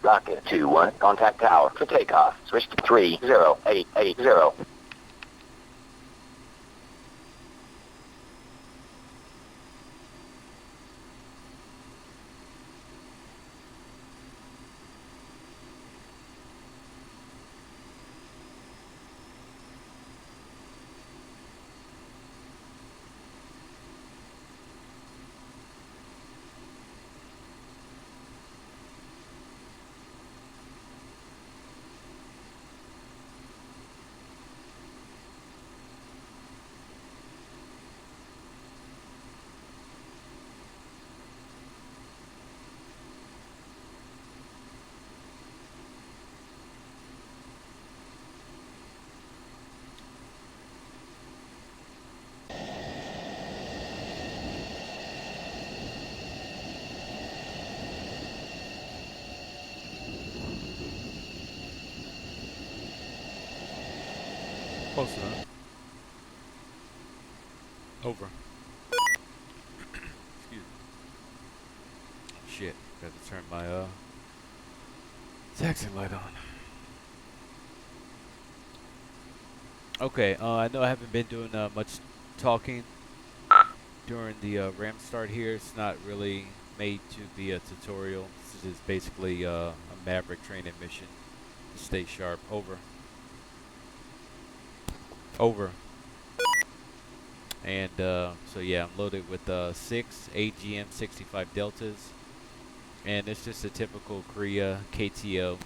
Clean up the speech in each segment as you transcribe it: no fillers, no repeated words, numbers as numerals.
Rocket 2-1, contact tower for takeoff. Switch to 30880. Close enough. Over. Excuse me. Shit. Got to turn my taxi light on. Okay, I know I haven't been doing much talking during the ram start here. It's not really made to be a tutorial. This is basically a Maverick training mission. Stay sharp. Over. Over. And so yeah, I'm loaded with 6 AGM 65 Deltas, and it's just a typical Korea KTO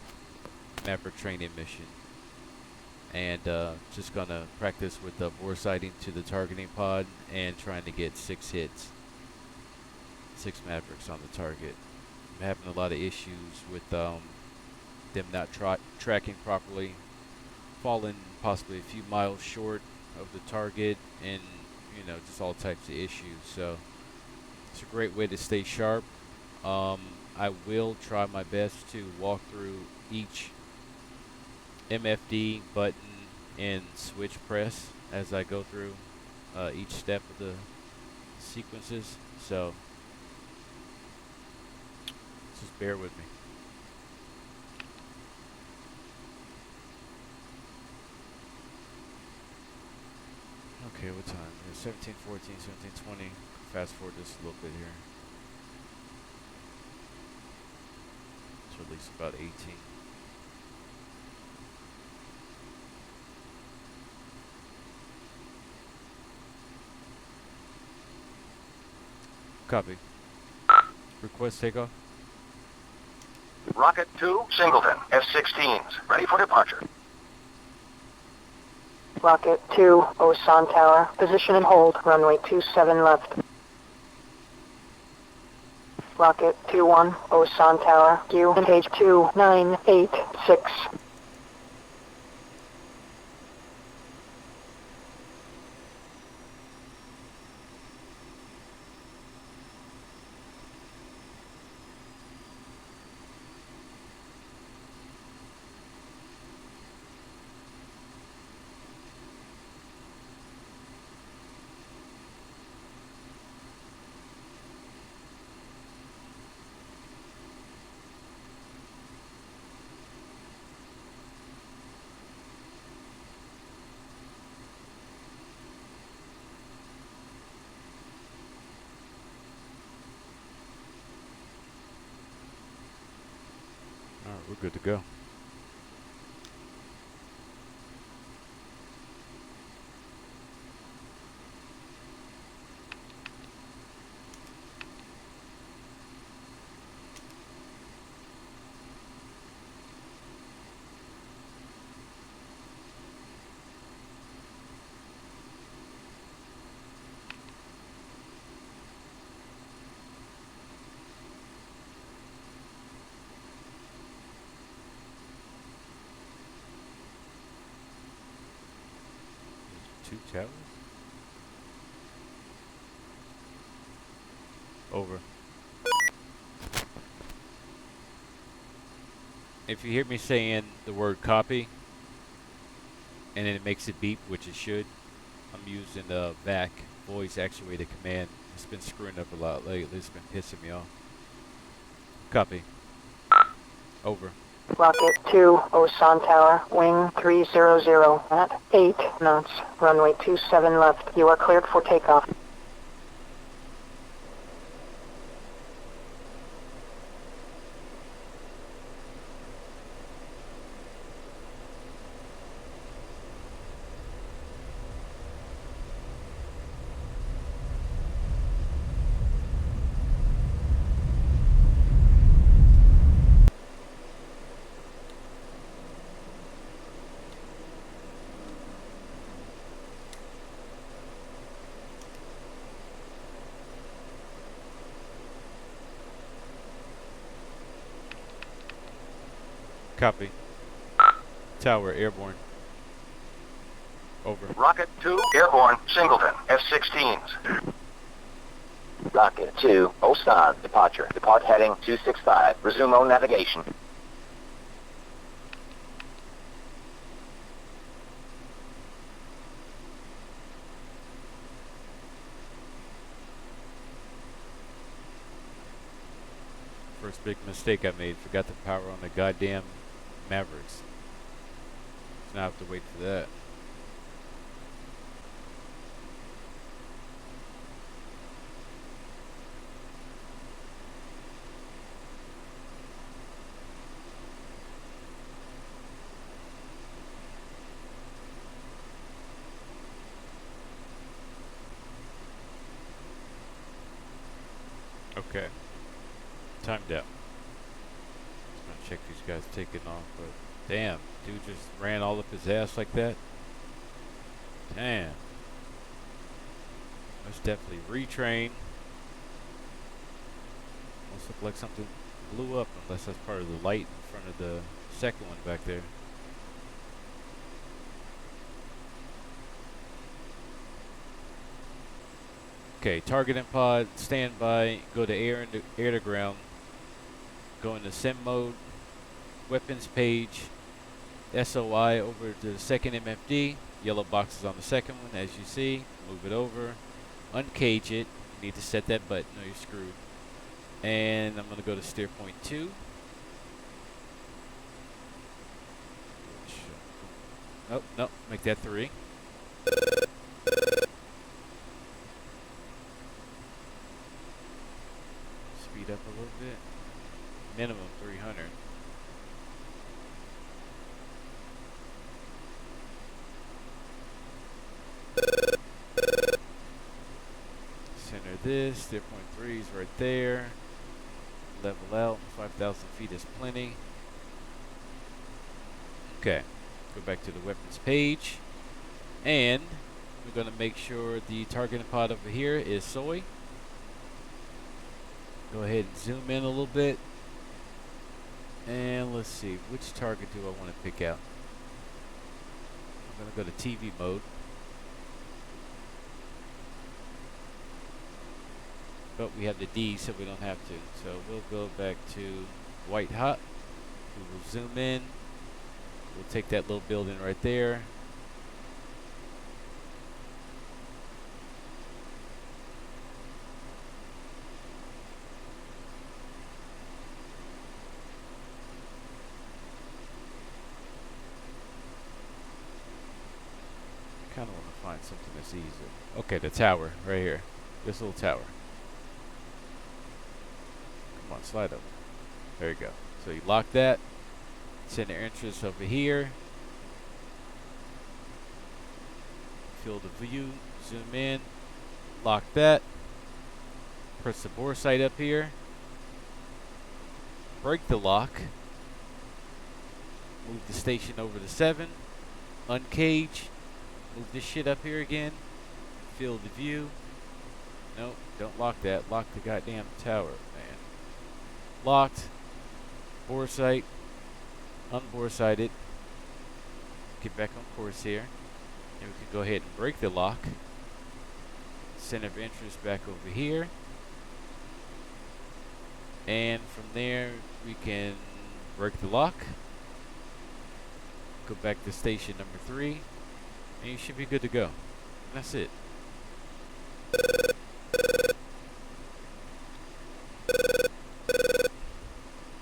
Maverick training mission. And just gonna practice with the bore sighting to the targeting pod and trying to get 6 hits, 6 Mavericks on the target. I'm having a lot of issues with them not tracking properly, falling possibly a few miles short of the target, and you know, just all types of issues. So it's a great way to stay sharp. I will try my best to walk through each MFD button and switch press as I go through each step of the sequences. So just bear with me. Okay, what time? 17, 14, 17, 20. Fast forward just a little bit here. It's at least about 18. Copy. Request takeoff. Rocket 2, Singleton, F-16s, ready for departure. Rocket 2, Osan Tower, position and hold, runway 27 left. Rocket 2-1, Osan Tower, Q and H 2986. Alright, we're good to go. Two towers? Over. If you hear me saying the word copy, and then it makes it beep, which it should, I'm using the VAC, voice actuated command. It's been screwing up a lot lately. It's been pissing me off. Copy. Over. Rocket 2, Osan Tower, wing 300 at 8 knots, runway 27 left. You are cleared for takeoff. Copy. Tower, airborne. Over. Rocket 2, airborne, Singleton, F-16s. Rocket 2, Osan, departure. Depart heading 265. Resume on navigation. First big mistake I made. Forgot the power on the goddamn Mavericks. Now I have to wait for that. Okay. Timed out. Just gonna check these guys taking off, but damn, dude just ran all up his ass like that. Damn. That's definitely retrain. Almost look like something blew up, unless that's part of the light in front of the second one back there. Okay, target and pod, standby, go to air to ground, go into sim mode, weapons page, SOI over to the second MFD, yellow boxes on the second one as you see, move it over, uncage it, you need to set that button or you're screwed. And I'm going to go to steer point 2. Oh, no, make that 3. Speed up a little bit. Minimum 300. Center this. Steer point 3 is right there. Level out. 5,000 feet is plenty. Okay. Go back to the weapons page. And we're going to make sure the targeting pod over here is soy. Go ahead and zoom in a little bit. And let's see, which target do I want to pick out? I'm going to go to TV mode. But we have the D, so we don't have to. So we'll go back to white hot. We will zoom in. We'll take that little building right there. Kind of want to find something that's easier. Okay, the tower right here. This little tower. Come on, slide over. There you go. So you lock that. Center entrance over here. Field of view. Zoom in. Lock that. Press the bore sight up here. Break the lock. Move the station over to 7. Uncage. Move this shit up here again. Field of view. Nope, don't lock that. Lock the goddamn tower, man. Locked. Bore sight. Unbore sighted. Get back on course here. And we can go ahead and break the lock. Center of interest back over here. And from there, we can break the lock. Go back to station number 3. And you should be good to go. And that's it.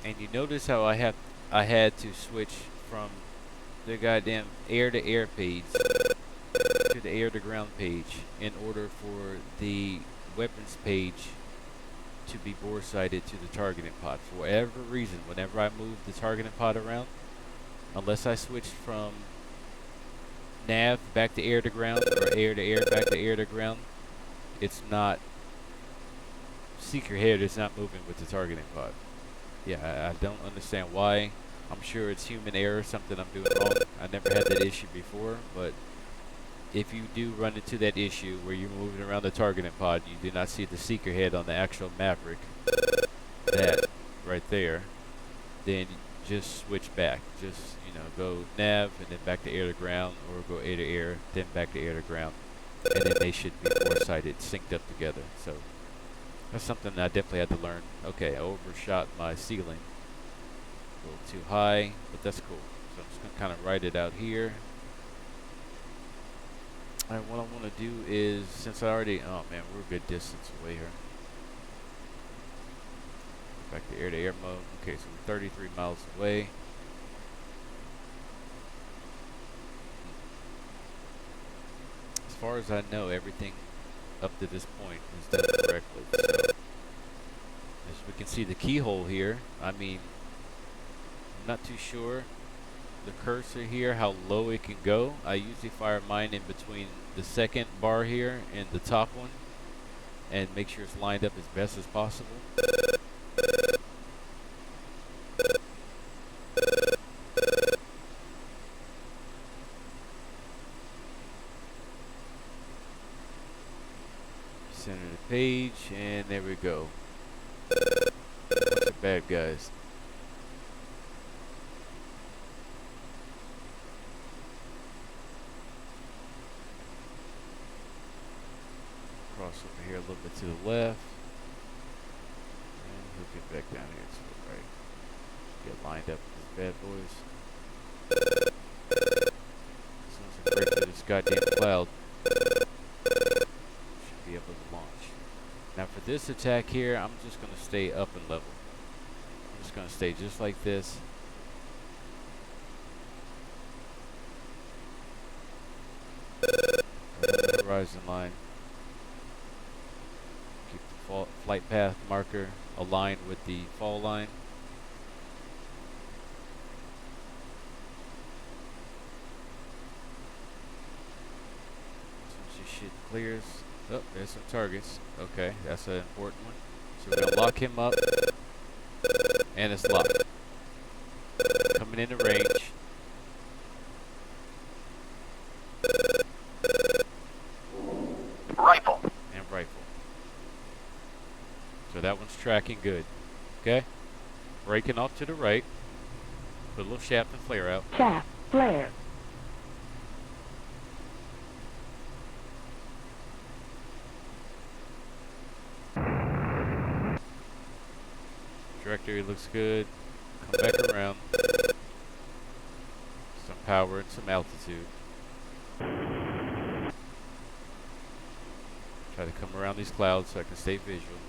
And you notice how I have I had to switch from the goddamn air-to-air page to the air-to-ground page in order for the weapons page to be bore sighted to the targeting pod. For whatever reason, whenever I move the targeting pod around, unless I switch from nav back to air-to-ground or air-to-air back to air-to-ground, it's not, seeker head is not moving with the targeting pod. Yeah, I don't understand why. I'm sure it's human error, something I'm doing wrong. I never had that issue before, but if you do run into that issue where you're moving around the targeting pod, you do not see the seeker head on the actual Maverick, that right there, then just switch back. Just, you know, go nav and then back to air to ground, or go air to air, then back to air to ground, and then they should be foresighted, synced up together. So that's something I definitely had to learn. Okay, I overshot my ceiling a little too high, but that's cool. So I'm just gonna kind of write it out here. Alright, what I want to do is, since I already, oh man, we're a good distance away here. Back to air mode. Okay, so we're 33 miles away. As far as I know, everything up to this point is done correctly. So, as we can see the keyhole here, I mean, I'm not too sure the cursor here, how low it can go. I usually fire mine in between the second bar here and the top one, and make sure it's lined up as best as possible. Center the page, and there we go. Bunch of bad guys. Cross over here a little bit to the left, and he'll get back down here to the right. Get lined up with these bad boys. As soon as I break through this goddamn cloud, should be able to launch. Now for this attack here, I'm just going to stay up and level. I'm just going to stay just like this. Right on the horizon line. Keep the flight path marker aligned with the fall line. As soon as your shit clears, oh, there's some targets. Okay, that's an important one. So we're gonna lock him up, and it's locked. Coming into range. Rifle. And rifle. So that one's tracking good. Okay? Braking off to the right. Put a little shaft and flare out. Shaft, flare. Trajectory looks good. Come back around. Some power and some altitude. Try to come around these clouds so I can stay visual.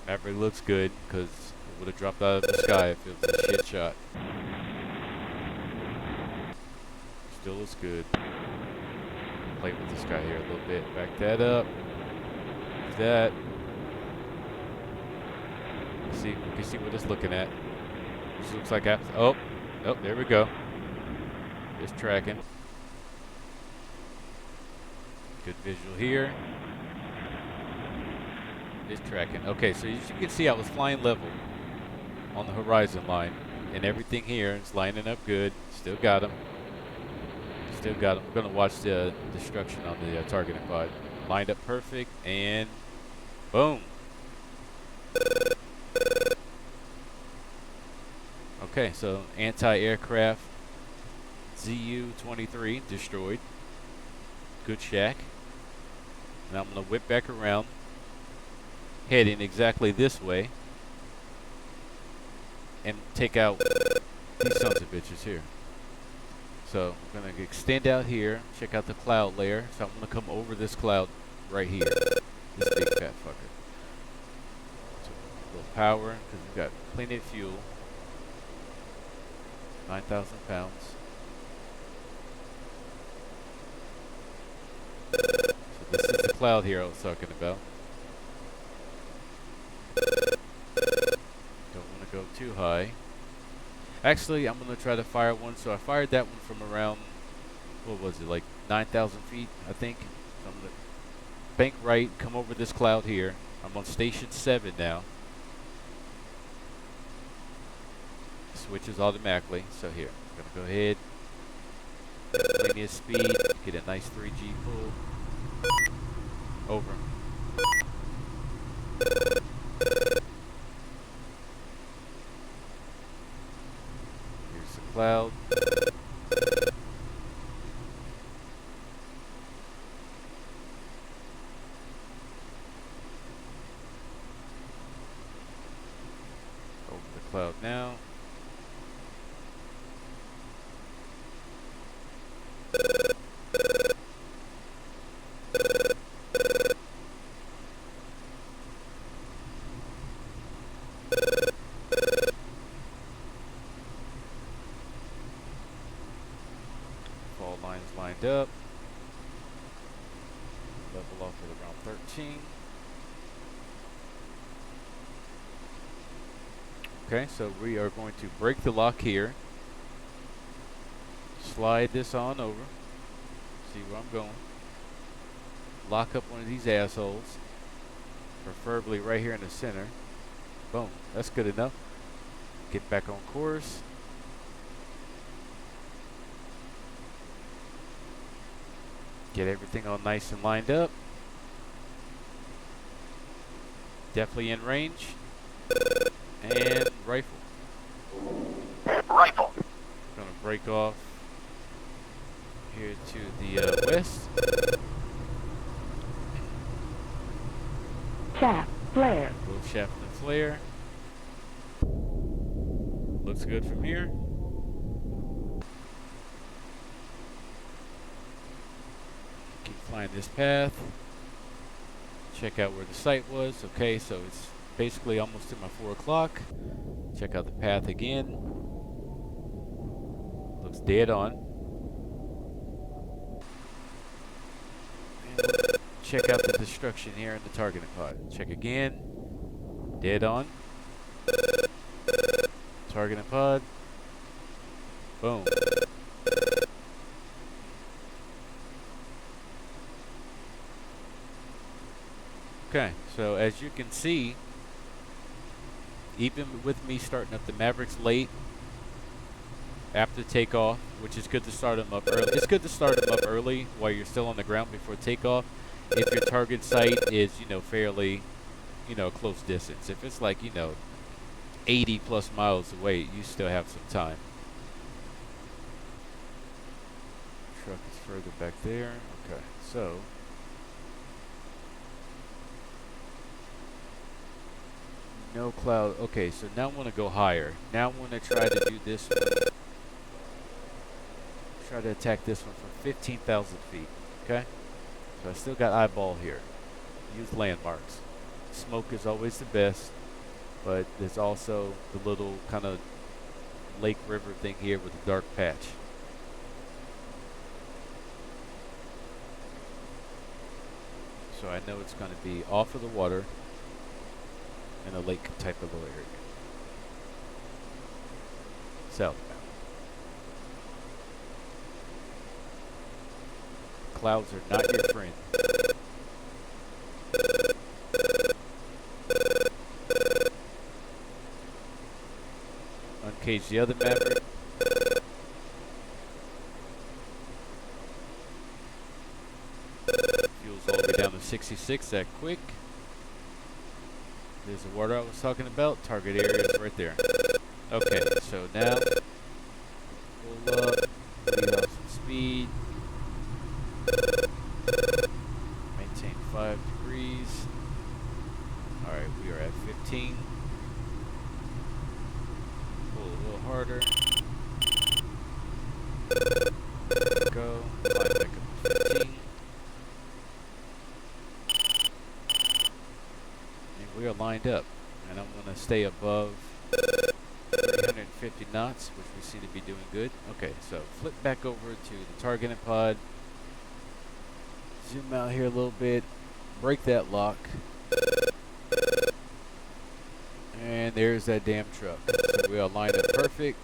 Maverick looks good because it would have dropped out of the sky if it was a shit shot. Still looks good. Play with this guy here a little bit. Back that up. Like that. See, we can see what it's looking at. This looks like oh, there we go. Just tracking. Good visual here. Just tracking. Okay, so as you can see, I was flying level on the horizon line, and everything here is lining up good. Still got him. Still got him. I'm gonna watch the destruction on the targeting pod. Lined up perfect, and boom. Okay, so anti-aircraft ZU-23 destroyed. Good shack. Now I'm gonna whip back around, heading exactly this way, and take out these sons of bitches here. So I'm gonna extend out here, check out the cloud layer. So I'm gonna come over this cloud right here. This big fat fucker. So, power because we've got plenty of fuel. 9,000 pounds. So this is the cloud here I was talking about. Don't want to go too high. Actually, I'm going to try to fire one. So I fired that one from around, what was it, like 9,000 feet, I think. So I'm going to bank right, come over this cloud here. I'm on station 7 now. Switches automatically. So here, I'm going to go ahead. Plenty of speed. Get a nice 3G pull. Over. Here's the cloud. Over the cloud now. Fall lines lined up. Level off at around 13. Okay, so we are going to break the lock here. Slide this on over. See where I'm going. Lock up one of these assholes. Preferably right here in the center. Boom. That's good enough. Get back on course. Get everything all nice and lined up. Definitely in range. And rifle. Rifle. Gonna break off here to the west. Shaft, flare. Both shaft and flare. Looks good from here. Keep flying this path. Check out where the site was. Okay, so it's basically almost to my 4 o'clock. Check out the path again. Looks dead on. And check out the destruction here in the targeting pod. Check again. Dead on. Targeting pod. Boom. Okay, so as you can see, even with me starting up the Mavericks late after takeoff, which is good to start them up early. It's good to start them up early while you're still on the ground before takeoff. If your target site is, fairly, close distance. If it's like, 80 plus miles away, you still have some time. Truck is further back there. Okay, so no cloud. Okay, so now I want to go higher. Now I want to try to do this one. Try to attack this one from 15,000 feet. Okay? So I still got eyeball here. Use landmarks. Smoke is always the best, but there's also the little kind of lake river thing here with a dark patch. So I know it's going to be off of the water in a lake type of little area. Southbound. Clouds are not your friend. Uncage the other Maverick. Fuel's all the way down to 66 that quick. There's the water I was talking about. Target area is right there. Okay, so now pull up, lead off some speed. Maintain 5 degrees. Alright, we are at 15. Pull a little harder. Go. Climb back up to 15. And we are lined up. And I'm going to stay above 350 knots, which we seem to be doing good. Okay, so flip back over to the targeting pod. Zoom out here a little bit. Break that lock. And there's that damn truck. So we are lined up perfect.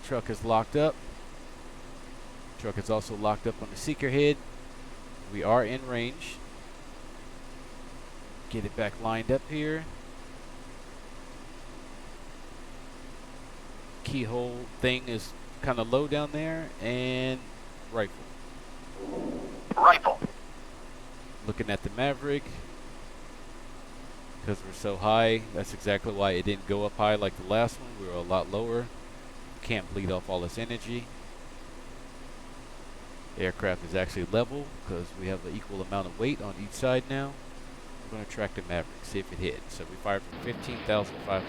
Truck is locked up. Truck is also locked up on the seeker head. We are in range. Get it back lined up here. Keyhole thing is kind of low down there. And rifle. Rifle. Looking at the Maverick. Because we're so high, that's exactly why it didn't go up high like the last one. We were a lot lower. Can't bleed off all this energy. Aircraft is actually level because we have an equal amount of weight on each side now. We're going to track the Maverick, see if it hits. So we fired from 15,500.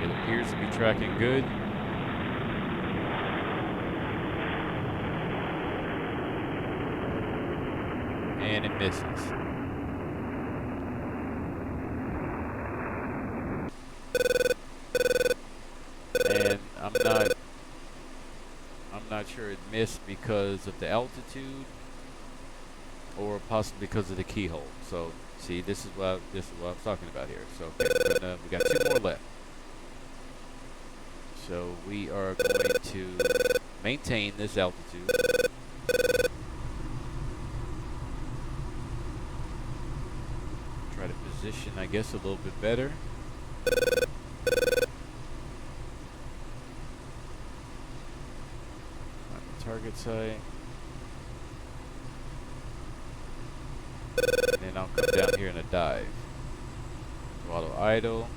It appears to be tracking good. And it misses. And I'm not sure it missed because of the altitude or possibly because of the keyhole. So see, this is what I'm talking about here. So okay, we got 2 more left. So we are going to maintain this altitude. Try to position, I guess, a little bit better. On the target side. And then I'll come down here in a dive. Throttle idle.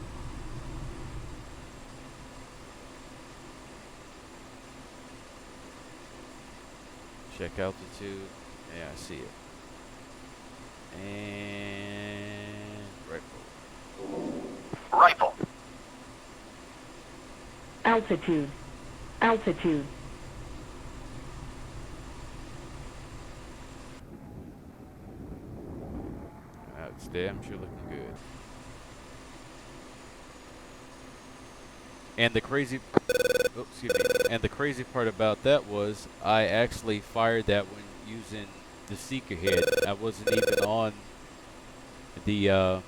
Check altitude. Yeah, I see it. And rifle. Rifle. Altitude. Altitude. That's damn sure looking good. And the crazy, And the crazy part about that was I actually fired that one using the seeker head. I wasn't even on the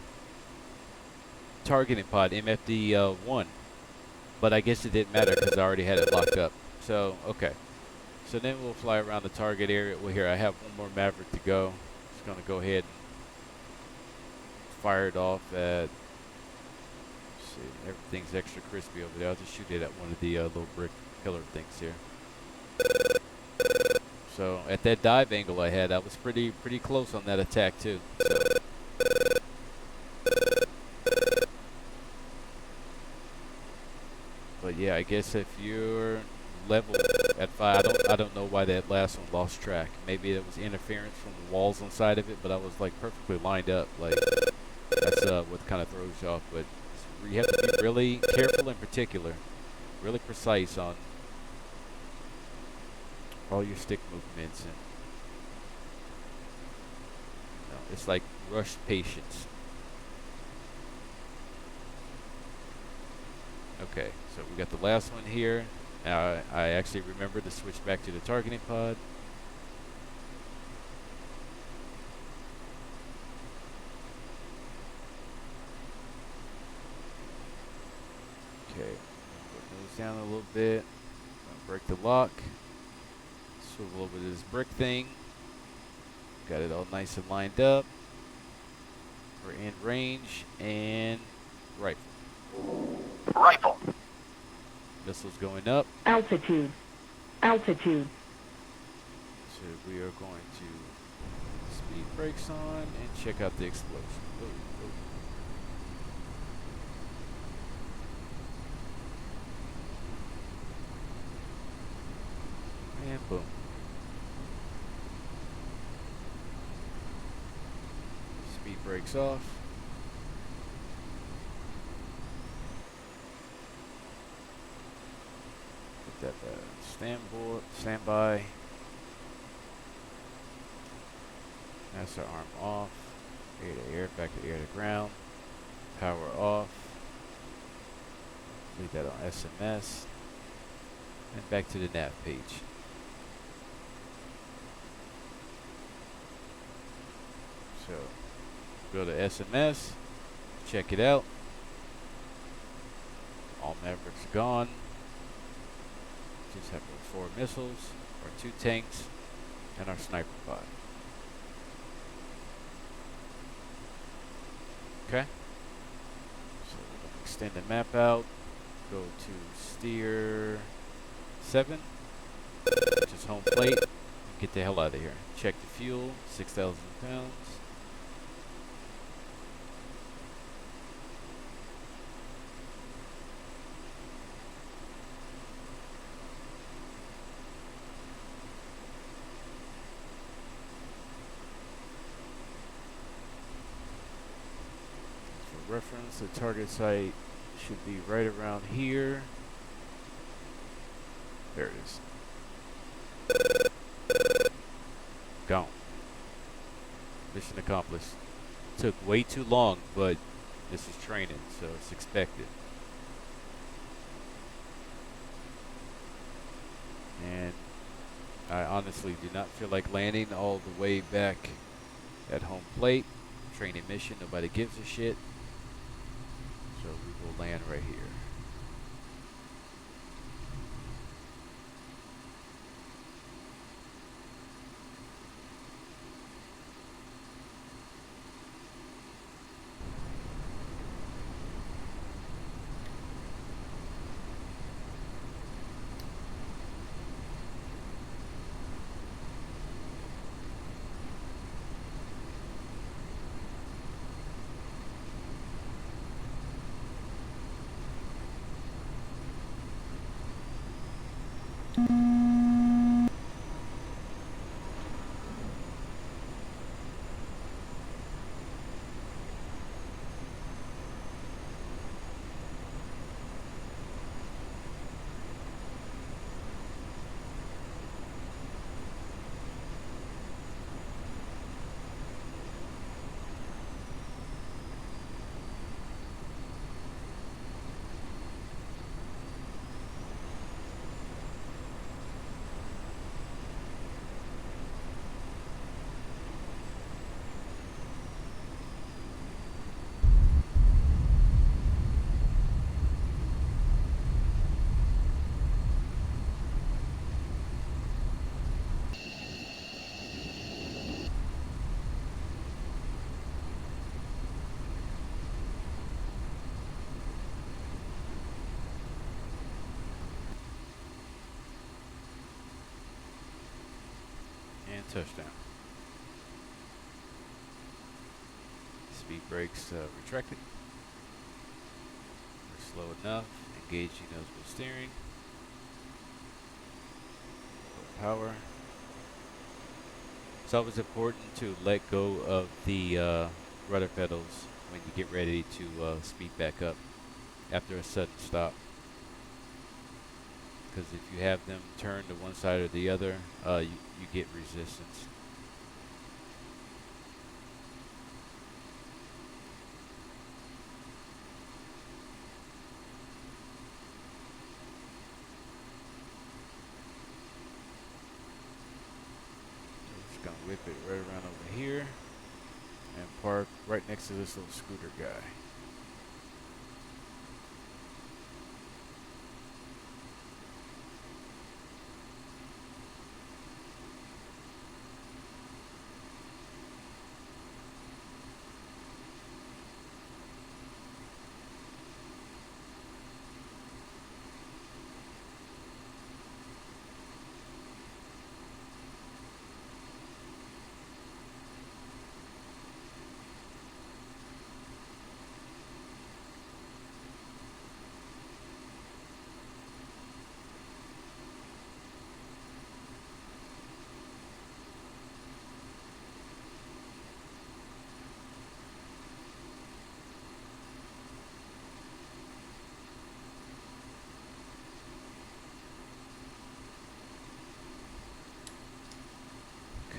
targeting pod, MFD 1. But I guess it didn't matter because I already had it locked up. So, okay. So then we'll fly around the target area. Well, here, I have one more Maverick to go. Just going to go ahead and fire it off at... See, everything's extra crispy over there. I'll just shoot it at one of the little brick pillar things here. So, at that dive angle I had, I was pretty close on that attack, too. So. But yeah, I guess if you're level at 5, I don't know why that last one lost track. Maybe it was interference from the walls inside of it, but I was like perfectly lined up. Like that's what kind of throws you off. But you have to be really careful and particular, really precise on all your stick movements, and you know, it's like rushed patience. Okay, so we got the last one here. Now I actually remember to switch back to the targeting pod. Okay, put those down a little bit. Break the lock. Swivel over this brick thing. Got it all nice and lined up. We're in range and rifle. Rifle. Missiles going up. Altitude. Altitude. So we are going to speed brakes on and check out the explosion. Oh, oh. And boom. Speed brakes off. Standby. Master arm off. Air to air, back to air to ground. Power off. Leave that on SMS. And back to the nav page. So, go to SMS. Check it out. All Mavericks gone. Just have our 4 missiles, our 2 tanks, and our sniper pod. Okay. So we're going to extend the map out. Go to steer 7, which is home plate. And get the hell out of here. Check the fuel, 6,000 pounds. Reference, the target site should be right around here. There it is. Gone. Mission accomplished. Took way too long, but this is training, so it's expected. And I honestly do not feel like landing all the way back at home plate. Training mission, nobody gives a shit. So we will land right here. And touchdown. Speed brakes retracted. We're slow enough. Engaging nosewheel steering. Power. It's always important to let go of the rudder pedals when you get ready to speed back up after a sudden stop. Because if you have them turn to one side or the other, you get resistance. Just gonna whip it right around over here and park right next to this little scooter guy.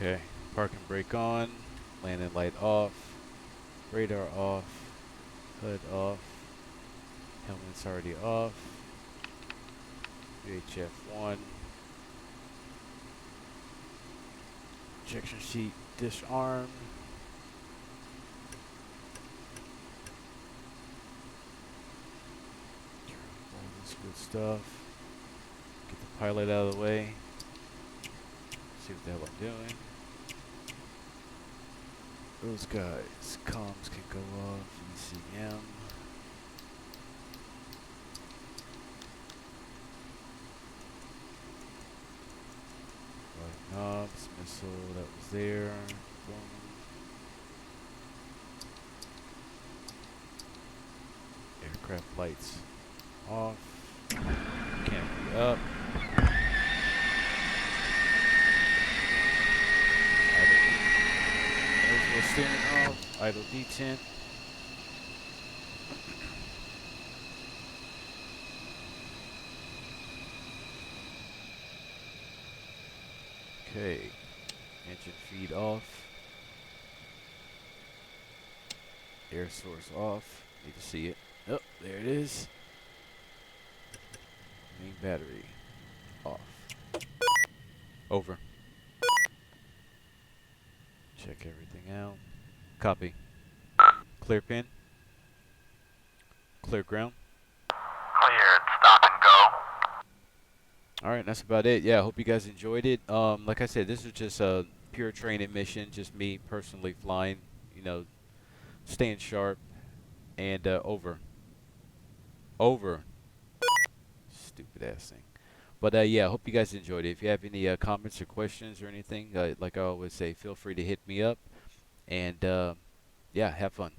Okay, parking brake on, landing light off, radar off, hood off, helmet's already off, UHF 1, ejection seat disarmed. All this good stuff. Get the pilot out of the way. See what the hell I'm doing. Those guys, comms can go off, ECM. Right knobs, missile that was there. Boom. Aircraft lights off. Canopy up. Idle steering off. Idle detent. Okay. Engine feed off. Air source off. Need to see it. Oh, there it is. Main battery off. Over. Check everything out. Copy. Clear pin. Clear ground. Cleared. Stop and go. Alright, that's about it. Yeah, I hope you guys enjoyed it. Like I said, this was just a pure training mission. Just me personally flying, you know, staying sharp. And over. Over. Stupid ass thing. But yeah, I hope you guys enjoyed it. If you have any comments or questions or anything, like I always say, feel free to hit me up. And yeah, have fun.